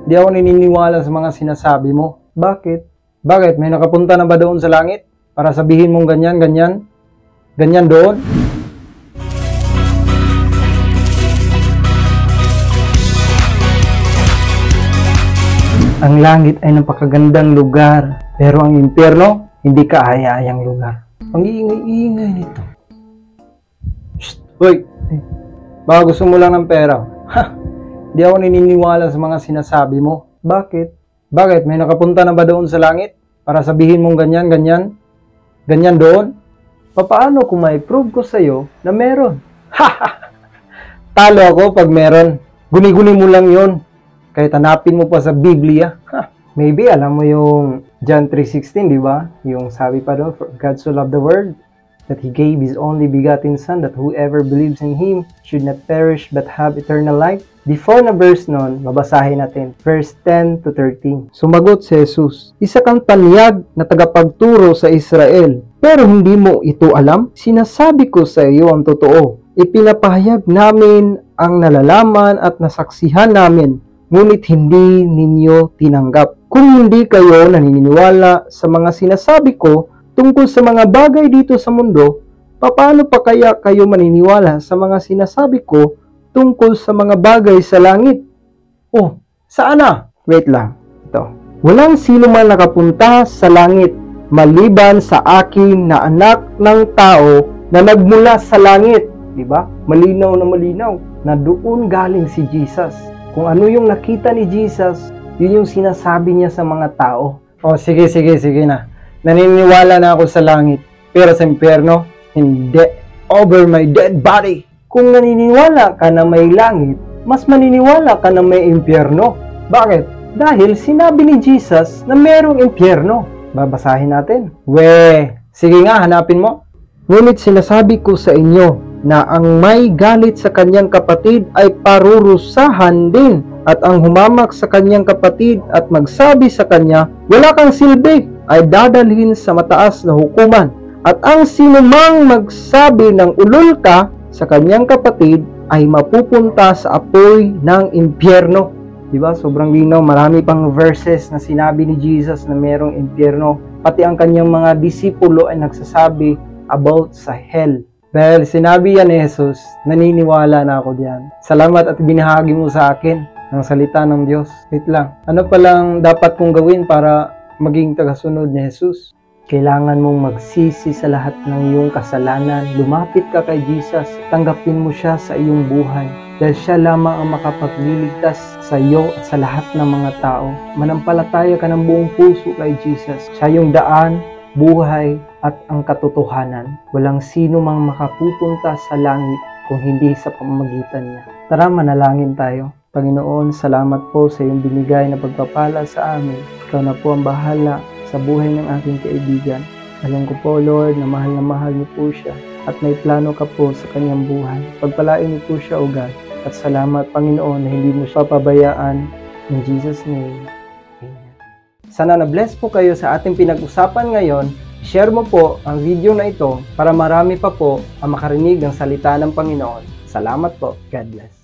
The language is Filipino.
Di ako naniniwala sa mga sinasabi mo. Bakit? Bakit? May nakapunta na ba doon sa langit? Para sabihin mong ganyan, ganyan? Ganyan doon? Ang langit ay napakagandang lugar, pero ang impyerno, hindi kaaya-ayang lugar. Ang iingay-iingay nito. Shh! Hoy! Baka gusto mo lang ng pera. Ha! Di ako naniniwala sa mga sinasabi mo. Bakit? Bakit? May nakapunta na ba doon sa langit? Para sabihin mong ganyan, ganyan? Ganyan doon? Paano kung ma-prove ko sa'yo na meron? Ha! Talo ako pag meron. Guni-guni mo lang yon. Kahit hanapin mo pa sa Biblia. Maybe alam mo yung John 3:16, di ba? Yung sabi pa doon, for God so loved the world that He gave His only begotten Son, that whoever believes in Him should not perish but have eternal life. Before na verse nun, babasahin natin, verse 10 to 13. Sumagot si Jesus, isa kang tanyag na tagapagturo sa Israel, pero hindi mo ito alam? Sinasabi ko sa iyo ang totoo. Ipinapahayag namin ang nalalaman at nasaksihan namin, ngunit hindi ninyo tinanggap. Kung hindi kayo naniniwala sa mga sinasabi ko tungkol sa mga bagay dito sa mundo, paano pa kaya kayo maniniwala sa mga sinasabi ko tungkol sa mga bagay sa langit? Oh, saan na? Wait lang. Ito. Walang sino man nakapunta sa langit maliban sa akin na anak ng tao na nagmula sa langit. Diba? Malinaw na doon galing si Jesus. Kung ano yung nakita ni Jesus, yun yung sinasabi niya sa mga tao. Oh, sige na. Naniniwala na ako sa langit. Pero sa impyerno, hindi. Over my dead body. Kung naniniwala ka na may langit, mas maniniwala ka na may impyerno. Bakit? Dahil sinabi ni Jesus na merong impyerno. Babasahin natin. Sige nga, hanapin mo. Ngunit sinasabi ko sa inyo, na ang may galit sa kanyang kapatid ay parurusahan din, at ang humamak sa kanyang kapatid at magsabi sa kanya, wala kang silbi, ay dadalhin sa mataas na hukuman. At ang sinumang magsabi ng ulol ka sa kanyang kapatid ay mapupunta sa apoy ng impyerno. Diba? Sobrang linaw. Marami pang verses na sinabi ni Jesus na merong impyerno. Pati ang kanyang mga disipulo ay nagsasabi about sa hell. Dahil sinabi yan ni Jesus, naniniwala na ako diyan. Salamat at binahagi mo sa akin ang salita ng Diyos. Wait lang. Ano palang dapat kong gawin para maging tagasunod ni Jesus? Kailangan mong magsisi sa lahat ng iyong kasalanan. Lumapit ka kay Jesus. Tanggapin mo siya sa iyong buhay. Dahil siya lamang ang makapagliligtas sa iyo at sa lahat ng mga tao. Manampalataya ka ng buong puso kay Jesus. Siya yung daan, buhay, at ang katotohanan. Walang sino mang makapupunta sa langit kung hindi sa pamamagitan niya. Tara, manalangin tayo. Panginoon, salamat po sa iyong binigay na pagpapala sa amin. Ikaw na po ang bahala sa buhay ng aking kaibigan. Alam ko po, Lord, na mahal niyo po siya at may plano ka po sa kanyang buhay. Pagpalain niyo po siya, O God. At salamat, Panginoon, na hindi mo siya pabayaan. In Jesus' name, Amen. Sana na-bless po kayo sa ating pinag-usapan ngayon. Share mo po ang video na ito para marami pa po ang makarinig ng salita ng Panginoon. Salamat po. God bless.